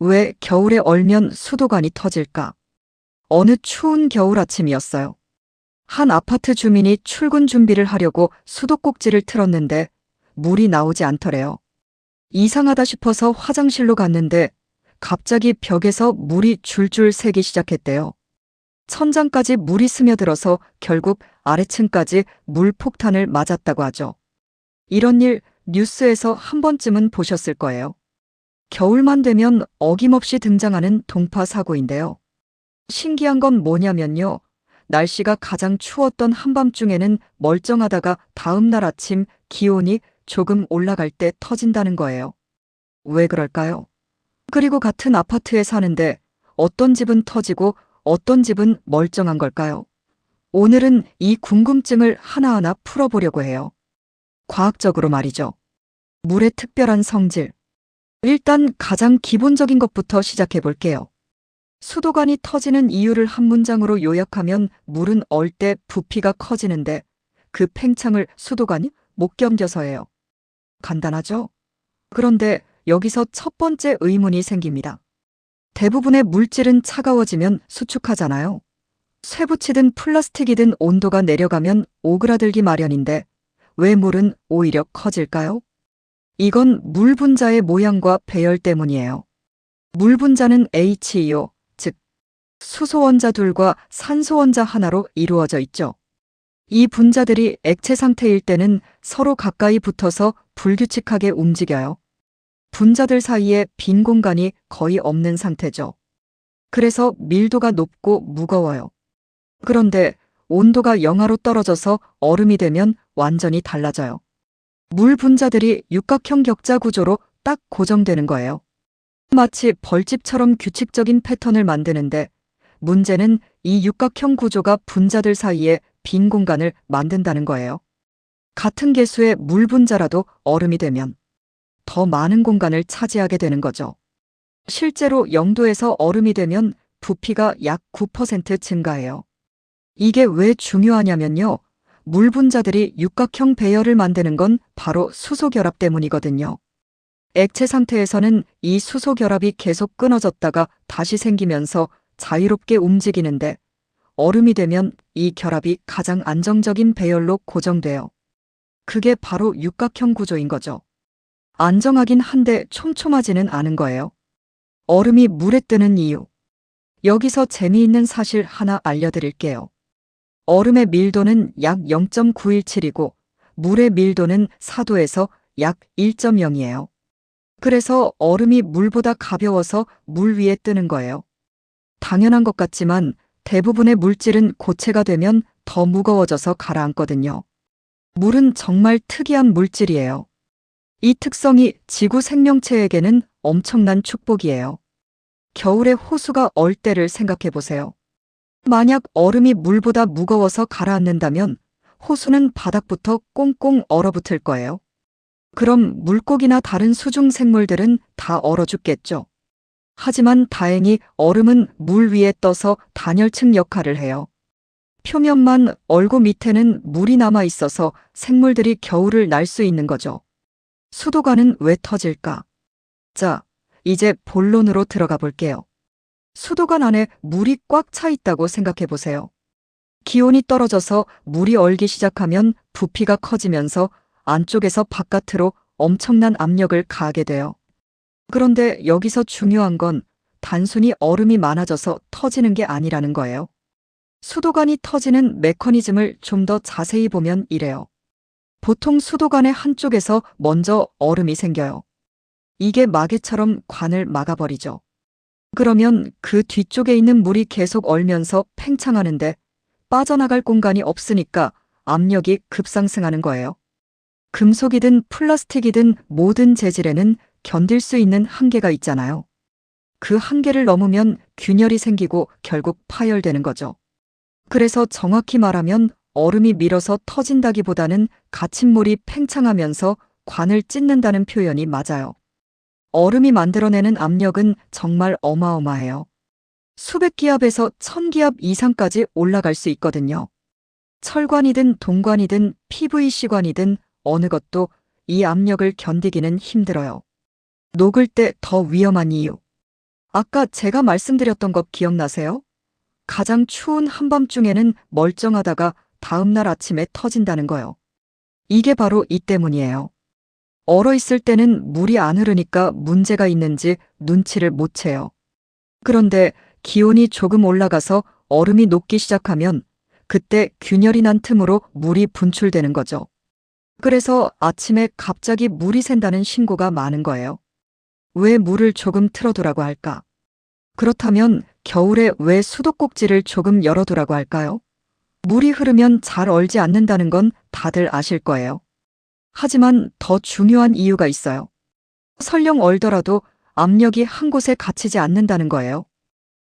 왜 겨울에 얼면 수도관이 터질까? 어느 추운 겨울 아침이었어요. 한 아파트 주민이 출근 준비를 하려고 수도꼭지를 틀었는데 물이 나오지 않더래요. 이상하다 싶어서 화장실로 갔는데 갑자기 벽에서 물이 줄줄 새기 시작했대요. 천장까지 물이 스며들어서 결국 아래층까지 물폭탄을 맞았다고 하죠. 이런 일 뉴스에서 한 번쯤은 보셨을 거예요. 겨울만 되면 어김없이 등장하는 동파 사고인데요. 신기한 건 뭐냐면요. 날씨가 가장 추웠던 한밤중에는 멀쩡하다가 다음 날 아침 기온이 조금 올라갈 때 터진다는 거예요. 왜 그럴까요? 그리고 같은 아파트에 사는데 어떤 집은 터지고 어떤 집은 멀쩡한 걸까요? 오늘은 이 궁금증을 하나하나 풀어보려고 해요. 과학적으로 말이죠. 물의 특별한 성질. 일단 가장 기본적인 것부터 시작해 볼게요. 수도관이 터지는 이유를 한 문장으로 요약하면 물은 얼 때 부피가 커지는데 그 팽창을 수도관이 못 견뎌서예요. 간단하죠? 그런데 여기서 첫 번째 의문이 생깁니다. 대부분의 물질은 차가워지면 수축하잖아요. 쇠 붙이든 플라스틱이든 온도가 내려가면 오그라들기 마련인데 왜 물은 오히려 커질까요? 이건 물 분자의 모양과 배열 때문이에요. 물 분자는 HEO, 즉 수소 원자 둘과 산소 원자 하나로 이루어져 있죠. 이 분자들이 액체 상태일 때는 서로 가까이 붙어서 불규칙하게 움직여요. 분자들 사이에 빈 공간이 거의 없는 상태죠. 그래서 밀도가 높고 무거워요. 그런데 온도가 영하로 떨어져서 얼음이 되면 완전히 달라져요. 물 분자들이 육각형 격자 구조로 딱 고정되는 거예요. 마치 벌집처럼 규칙적인 패턴을 만드는데 문제는 이 육각형 구조가 분자들 사이에 빈 공간을 만든다는 거예요. 같은 개수의 물 분자라도 얼음이 되면 더 많은 공간을 차지하게 되는 거죠. 실제로 0도에서 얼음이 되면 부피가 약 9% 증가해요. 이게 왜 중요하냐면요. 물 분자들이 육각형 배열을 만드는 건 바로 수소 결합 때문이거든요. 액체 상태에서는 이 수소 결합이 계속 끊어졌다가 다시 생기면서 자유롭게 움직이는데 얼음이 되면 이 결합이 가장 안정적인 배열로 고정돼요. 그게 바로 육각형 구조인 거죠. 안정하긴 한데 촘촘하지는 않은 거예요. 얼음이 물에 뜨는 이유. 여기서 재미있는 사실 하나 알려드릴게요. 얼음의 밀도는 약 0.917이고 물의 밀도는 4도에서 약 1.0이에요. 그래서 얼음이 물보다 가벼워서 물 위에 뜨는 거예요. 당연한 것 같지만 대부분의 물질은 고체가 되면 더 무거워져서 가라앉거든요. 물은 정말 특이한 물질이에요. 이 특성이 지구 생명체에게는 엄청난 축복이에요. 겨울에 호수가 얼 때를 생각해 보세요. 만약 얼음이 물보다 무거워서 가라앉는다면 호수는 바닥부터 꽁꽁 얼어붙을 거예요. 그럼 물고기나 다른 수중 생물들은 다 얼어 죽겠죠. 하지만 다행히 얼음은 물 위에 떠서 단열층 역할을 해요. 표면만 얼고 밑에는 물이 남아 있어서 생물들이 겨울을 날 수 있는 거죠. 수도관은 왜 터질까? 자, 이제 본론으로 들어가 볼게요. 수도관 안에 물이 꽉 차 있다고 생각해 보세요. 기온이 떨어져서 물이 얼기 시작하면 부피가 커지면서 안쪽에서 바깥으로 엄청난 압력을 가하게 돼요. 그런데 여기서 중요한 건 단순히 얼음이 많아져서 터지는 게 아니라는 거예요. 수도관이 터지는 메커니즘을 좀 더 자세히 보면 이래요. 보통 수도관의 한쪽에서 먼저 얼음이 생겨요. 이게 마개처럼 관을 막아버리죠. 그러면 그 뒤쪽에 있는 물이 계속 얼면서 팽창하는데 빠져나갈 공간이 없으니까 압력이 급상승하는 거예요. 금속이든 플라스틱이든 모든 재질에는 견딜 수 있는 한계가 있잖아요. 그 한계를 넘으면 균열이 생기고 결국 파열되는 거죠. 그래서 정확히 말하면 얼음이 밀어서 터진다기보다는 갇힌물이 팽창하면서 관을 찢는다는 표현이 맞아요. 얼음이 만들어내는 압력은 정말 어마어마해요. 수백 기압에서 1000기압 이상까지 올라갈 수 있거든요. 철관이든 동관이든 PVC관이든 어느 것도 이 압력을 견디기는 힘들어요. 녹을 때 더 위험한 이유. 아까 제가 말씀드렸던 것 기억나세요? 가장 추운 한밤중에는 멀쩡하다가 다음날 아침에 터진다는 거요. 이게 바로 이 때문이에요. 얼어 있을 때는 물이 안 흐르니까 문제가 있는지 눈치를 못 채요. 그런데 기온이 조금 올라가서 얼음이 녹기 시작하면 그때 균열이 난 틈으로 물이 분출되는 거죠. 그래서 아침에 갑자기 물이 샌다는 신고가 많은 거예요. 왜 물을 조금 틀어두라고 할까? 그렇다면 겨울에 왜 수도꼭지를 조금 열어두라고 할까요? 물이 흐르면 잘 얼지 않는다는 건 다들 아실 거예요. 하지만 더 중요한 이유가 있어요. 설령 얼더라도 압력이 한 곳에 갇히지 않는다는 거예요.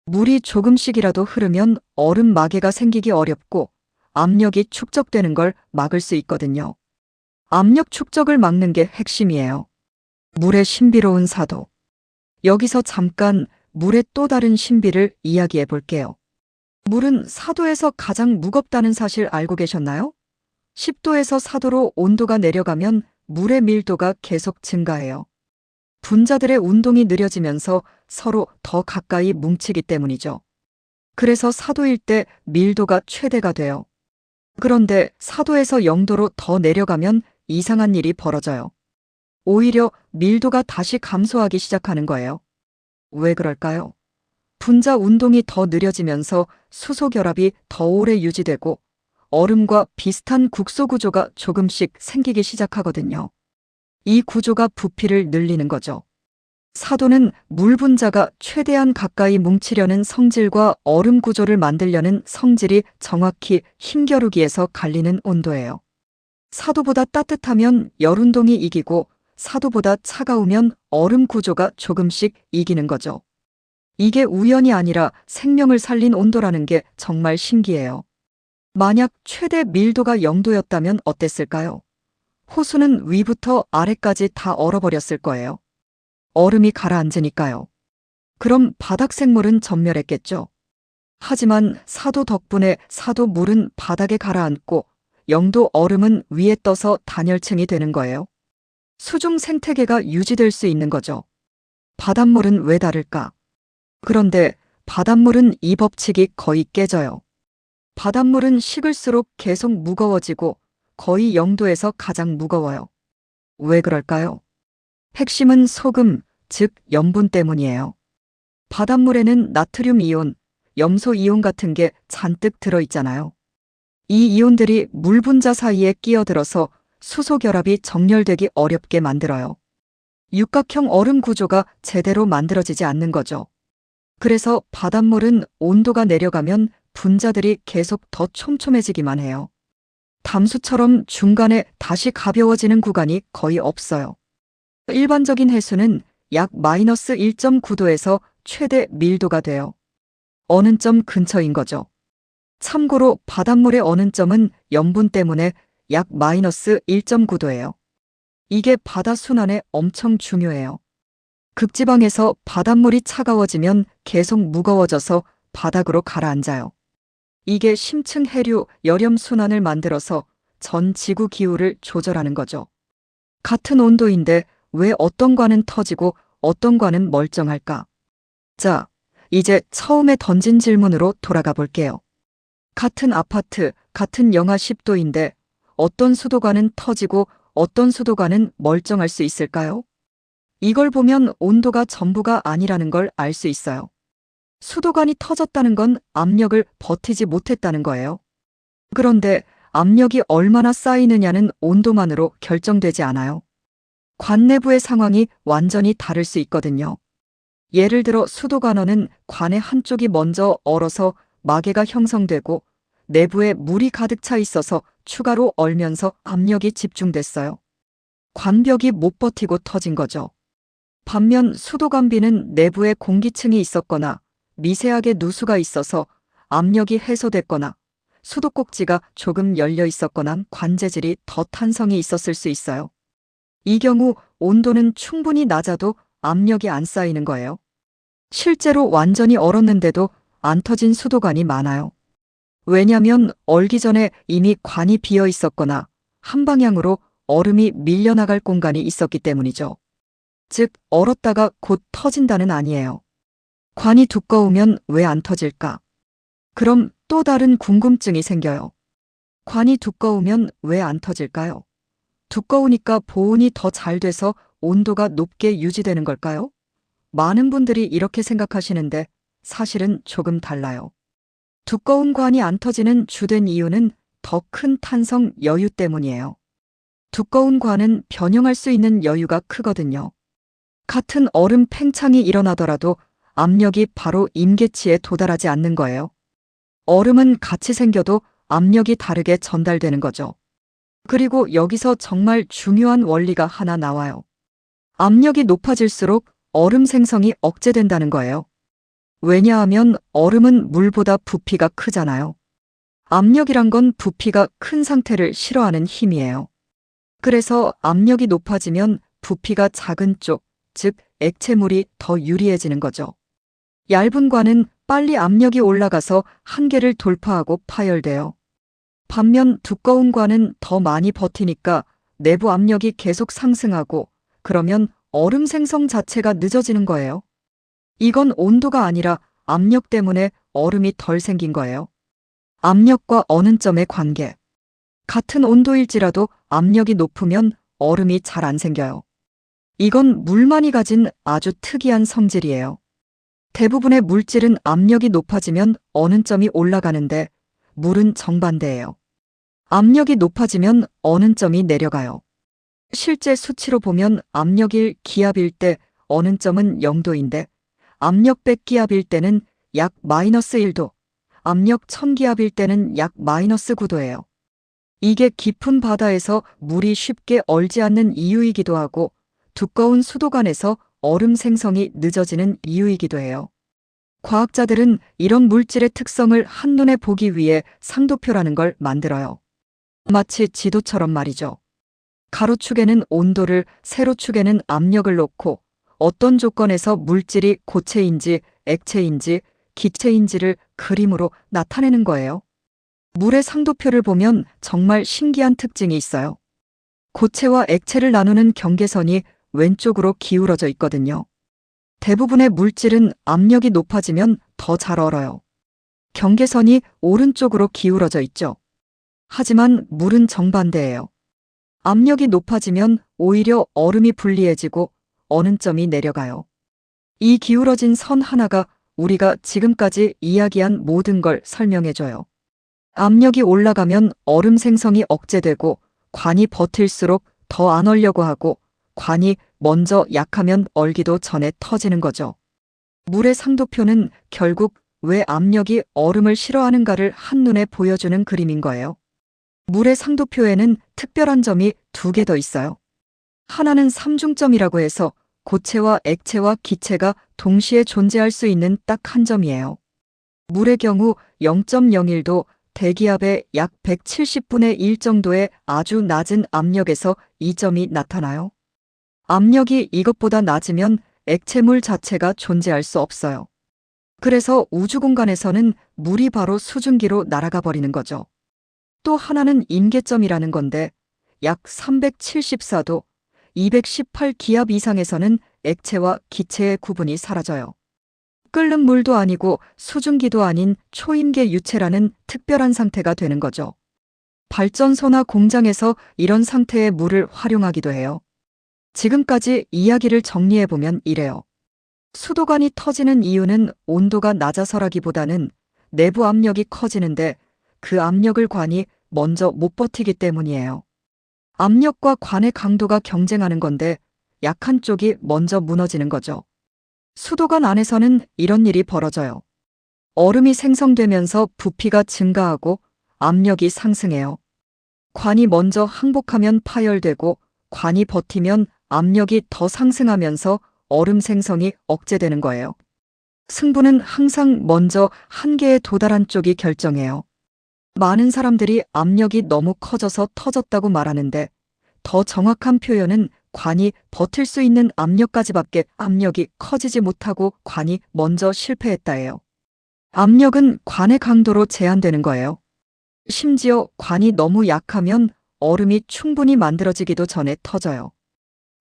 물이 조금씩이라도 흐르면 얼음 마개가 생기기 어렵고 압력이 축적되는 걸 막을 수 있거든요. 압력 축적을 막는 게 핵심이에요. 물의 신비로운 사도. 여기서 잠깐 물의 또 다른 신비를 이야기해 볼게요. 물은 4도에서 가장 무겁다는 사실 알고 계셨나요? 10도에서 4도로 온도가 내려가면 물의 밀도가 계속 증가해요. 분자들의 운동이 느려지면서 서로 더 가까이 뭉치기 때문이죠. 그래서 4도일 때 밀도가 최대가 돼요. 그런데 4도에서 0도로 더 내려가면 이상한 일이 벌어져요. 오히려 밀도가 다시 감소하기 시작하는 거예요. 왜 그럴까요? 분자 운동이 더 느려지면서 수소 결합이 더 오래 유지되고 얼음과 비슷한 국소 구조가 조금씩 생기기 시작하거든요. 이 구조가 부피를 늘리는 거죠. 사도는 물 분자가 최대한 가까이 뭉치려는 성질과 얼음 구조를 만들려는 성질이 정확히 힘겨루기에서 갈리는 온도예요. 사도보다 따뜻하면 열 운동이 이기고 사도보다 차가우면 얼음 구조가 조금씩 이기는 거죠. 이게 우연이 아니라 생명을 살린 온도라는 게 정말 신기해요. 만약 최대 밀도가 0도였다면 어땠을까요? 호수는 위부터 아래까지 다 얼어버렸을 거예요. 얼음이 가라앉으니까요. 그럼 바닥 생물은 전멸했겠죠. 하지만 사도 덕분에 사도 물은 바닥에 가라앉고 0도 얼음은 위에 떠서 단열층이 되는 거예요. 수중 생태계가 유지될 수 있는 거죠. 바닷물은 왜 다를까? 그런데 바닷물은 이 법칙이 거의 깨져요. 바닷물은 식을수록 계속 무거워지고 거의 0도에서 가장 무거워요. 왜 그럴까요? 핵심은 소금, 즉 염분 때문이에요. 바닷물에는 나트륨 이온, 염소 이온 같은 게 잔뜩 들어있잖아요. 이 이온들이 물 분자 사이에 끼어들어서 수소 결합이 정렬되기 어렵게 만들어요. 육각형 얼음 구조가 제대로 만들어지지 않는 거죠. 그래서 바닷물은 온도가 내려가면 분자들이 계속 더 촘촘해지기만 해요. 담수처럼 중간에 다시 가벼워지는 구간이 거의 없어요. 일반적인 해수는 약 마이너스 1.9도에서 최대 밀도가 돼요. 어는 점 근처인 거죠. 참고로 바닷물의 어는 점은 염분 때문에 약 마이너스 1.9도예요. 이게 바다 순환에 엄청 중요해요. 극지방에서 바닷물이 차가워지면 계속 무거워져서 바닥으로 가라앉아요. 이게 심층 해류 열염 순환을 만들어서 전 지구 기후를 조절하는 거죠. 같은 온도인데 왜 어떤 관은 터지고 어떤 관은 멀쩡할까? 자, 이제 처음에 던진 질문으로 돌아가 볼게요. 같은 아파트, 같은 영하 10도인데 어떤 수도관은 터지고 어떤 수도관은 멀쩡할 수 있을까요? 이걸 보면 온도가 전부가 아니라는 걸 알 수 있어요. 수도관이 터졌다는 건 압력을 버티지 못했다는 거예요. 그런데 압력이 얼마나 쌓이느냐는 온도만으로 결정되지 않아요. 관 내부의 상황이 완전히 다를 수 있거든요. 예를 들어 수도관원은 관의 한쪽이 먼저 얼어서 마개가 형성되고 내부에 물이 가득 차 있어서 추가로 얼면서 압력이 집중됐어요. 관벽이 못 버티고 터진 거죠. 반면 수도관비는 내부에 공기층이 있었거나 미세하게 누수가 있어서 압력이 해소됐거나 수도꼭지가 조금 열려 있었거나 관재질이 더 탄성이 있었을 수 있어요. 이 경우 온도는 충분히 낮아도 압력이 안 쌓이는 거예요. 실제로 완전히 얼었는데도 안 터진 수도관이 많아요. 왜냐면 얼기 전에 이미 관이 비어 있었거나 한 방향으로 얼음이 밀려나갈 공간이 있었기 때문이죠. 즉, 얼었다가 곧 터진다는 아니에요. 관이 두꺼우면 왜 안 터질까? 그럼 또 다른 궁금증이 생겨요. 관이 두꺼우면 왜 안 터질까요? 두꺼우니까 보온이 더 잘 돼서 온도가 높게 유지되는 걸까요? 많은 분들이 이렇게 생각하시는데 사실은 조금 달라요. 두꺼운 관이 안 터지는 주된 이유는 더 큰 탄성 여유 때문이에요. 두꺼운 관은 변형할 수 있는 여유가 크거든요. 같은 얼음 팽창이 일어나더라도 압력이 바로 임계치에 도달하지 않는 거예요. 얼음은 같이 생겨도 압력이 다르게 전달되는 거죠. 그리고 여기서 정말 중요한 원리가 하나 나와요. 압력이 높아질수록 얼음 생성이 억제된다는 거예요. 왜냐하면 얼음은 물보다 부피가 크잖아요. 압력이란 건 부피가 큰 상태를 싫어하는 힘이에요. 그래서 압력이 높아지면 부피가 작은 쪽, 즉 액체물이 더 유리해지는 거죠. 얇은 관은 빨리 압력이 올라가서 한계를 돌파하고 파열돼요. 반면 두꺼운 관은 더 많이 버티니까 내부 압력이 계속 상승하고 그러면 얼음 생성 자체가 늦어지는 거예요. 이건 온도가 아니라 압력 때문에 얼음이 덜 생긴 거예요. 압력과 어는 점의 관계. 같은 온도일지라도 압력이 높으면 얼음이 잘 안 생겨요. 이건 물만이 가진 아주 특이한 성질이에요. 대부분의 물질은 압력이 높아지면 어는 점이 올라가는데 물은 정반대예요. 압력이 높아지면 어는 점이 내려가요. 실제 수치로 보면 압력 1 기압일 때 어는 점은 0도인데 압력 100 기압일 때는 약 마이너스 1도, 압력 1000 기압일 때는 약 마이너스 9도예요. 이게 깊은 바다에서 물이 쉽게 얼지 않는 이유이기도 하고 두꺼운 수도관에서 얼음 생성이 늦어지는 이유이기도 해요. 과학자들은 이런 물질의 특성을 한눈에 보기 위해 상도표라는 걸 만들어요. 마치 지도처럼 말이죠. 가로축에는 온도를, 세로축에는 압력을 놓고 어떤 조건에서 물질이 고체인지 액체인지 기체인지를 그림으로 나타내는 거예요. 물의 상도표를 보면 정말 신기한 특징이 있어요. 고체와 액체를 나누는 경계선이 왼쪽으로 기울어져 있거든요. 대부분의 물질은 압력이 높아지면 더 잘 얼어요. 경계선이 오른쪽으로 기울어져 있죠. 하지만 물은 정반대예요. 압력이 높아지면 오히려 얼음이 분리해지고 어는 점이 내려가요. 이 기울어진 선 하나가 우리가 지금까지 이야기한 모든 걸 설명해줘요. 압력이 올라가면 얼음 생성이 억제되고 관이 버틸수록 더 안 얼려고 하고 관이 먼저 약하면 얼기도 전에 터지는 거죠. 물의 상도표는 결국 왜 압력이 얼음을 싫어하는가를 한눈에 보여주는 그림인 거예요. 물의 상도표에는 특별한 점이 2개 더 있어요. 하나는 삼중점이라고 해서 고체와 액체와 기체가 동시에 존재할 수 있는 딱 한 점이에요. 물의 경우 0.01도, 대기압의 약 170분의 1 정도의 아주 낮은 압력에서 이 점이 나타나요. 압력이 이것보다 낮으면 액체물 자체가 존재할 수 없어요. 그래서 우주 공간에서는 물이 바로 수증기로 날아가 버리는 거죠. 또 하나는 임계점이라는 건데 약 374도, 218 기압 이상에서는 액체와 기체의 구분이 사라져요. 끓는 물도 아니고 수증기도 아닌 초임계 유체라는 특별한 상태가 되는 거죠. 발전소나 공장에서 이런 상태의 물을 활용하기도 해요. 지금까지 이야기를 정리해보면 이래요. 수도관이 터지는 이유는 온도가 낮아서라기보다는 내부 압력이 커지는데 그 압력을 관이 먼저 못 버티기 때문이에요. 압력과 관의 강도가 경쟁하는 건데 약한 쪽이 먼저 무너지는 거죠. 수도관 안에서는 이런 일이 벌어져요. 얼음이 생성되면서 부피가 증가하고 압력이 상승해요. 관이 먼저 항복하면 파열되고 관이 버티면 압력이 더 상승하면서 얼음 생성이 억제되는 거예요. 승부는 항상 먼저 한계에 도달한 쪽이 결정해요. 많은 사람들이 압력이 너무 커져서 터졌다고 말하는데 더 정확한 표현은 관이 버틸 수 있는 압력까지밖에 압력이 커지지 못하고 관이 먼저 실패했다예요. 압력은 관의 강도로 제한되는 거예요. 심지어 관이 너무 약하면 얼음이 충분히 만들어지기도 전에 터져요.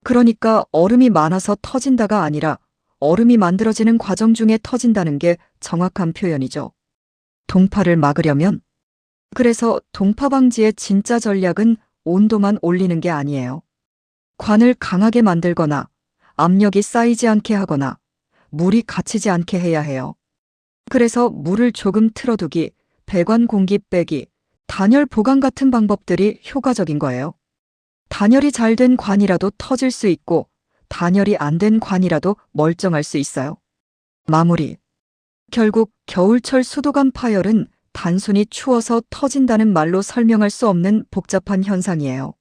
그러니까 얼음이 많아서 터진다가 아니라 얼음이 만들어지는 과정 중에 터진다는 게 정확한 표현이죠. 동파를 막으려면, 그래서 동파 방지의 진짜 전략은 온도만 올리는 게 아니에요. 관을 강하게 만들거나 압력이 쌓이지 않게 하거나 물이 갇히지 않게 해야 해요. 그래서 물을 조금 틀어두기, 배관 공기 빼기, 단열 보강 같은 방법들이 효과적인 거예요. 단열이 잘 된 관이라도 터질 수 있고 단열이 안 된 관이라도 멀쩡할 수 있어요. 마무리. 결국 겨울철 수도관 파열은 단순히 추워서 터진다는 말로 설명할 수 없는 복잡한 현상이에요.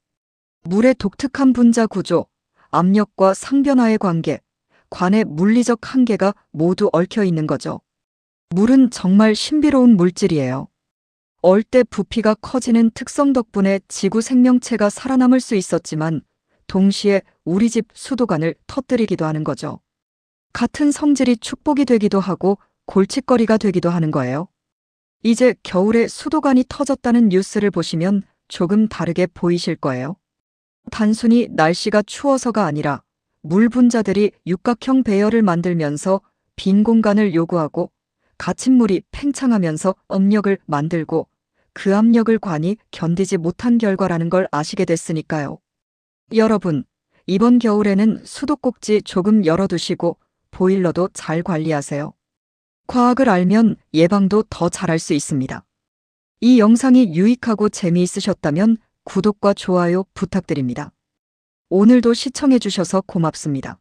물의 독특한 분자 구조, 압력과 상변화의 관계, 관의 물리적 한계가 모두 얽혀 있는 거죠. 물은 정말 신비로운 물질이에요. 얼때 부피가 커지는 특성 덕분에 지구 생명체가 살아남을 수 있었지만 동시에 우리 집 수도관을 터뜨리기도 하는 거죠. 같은 성질이 축복이 되기도 하고 골칫거리가 되기도 하는 거예요. 이제 겨울에 수도관이 터졌다는 뉴스를 보시면 조금 다르게 보이실 거예요. 단순히 날씨가 추워서가 아니라 물 분자들이 육각형 배열을 만들면서 빈 공간을 요구하고 갇힌 물이 팽창하면서 압력을 만들고 그 압력을 관이 견디지 못한 결과라는 걸 아시게 됐으니까요. 여러분, 이번 겨울에는 수도꼭지 조금 열어두시고 보일러도 잘 관리하세요. 과학을 알면 예방도 더 잘할 수 있습니다. 이 영상이 유익하고 재미있으셨다면 구독과 좋아요 부탁드립니다. 오늘도 시청해주셔서 고맙습니다.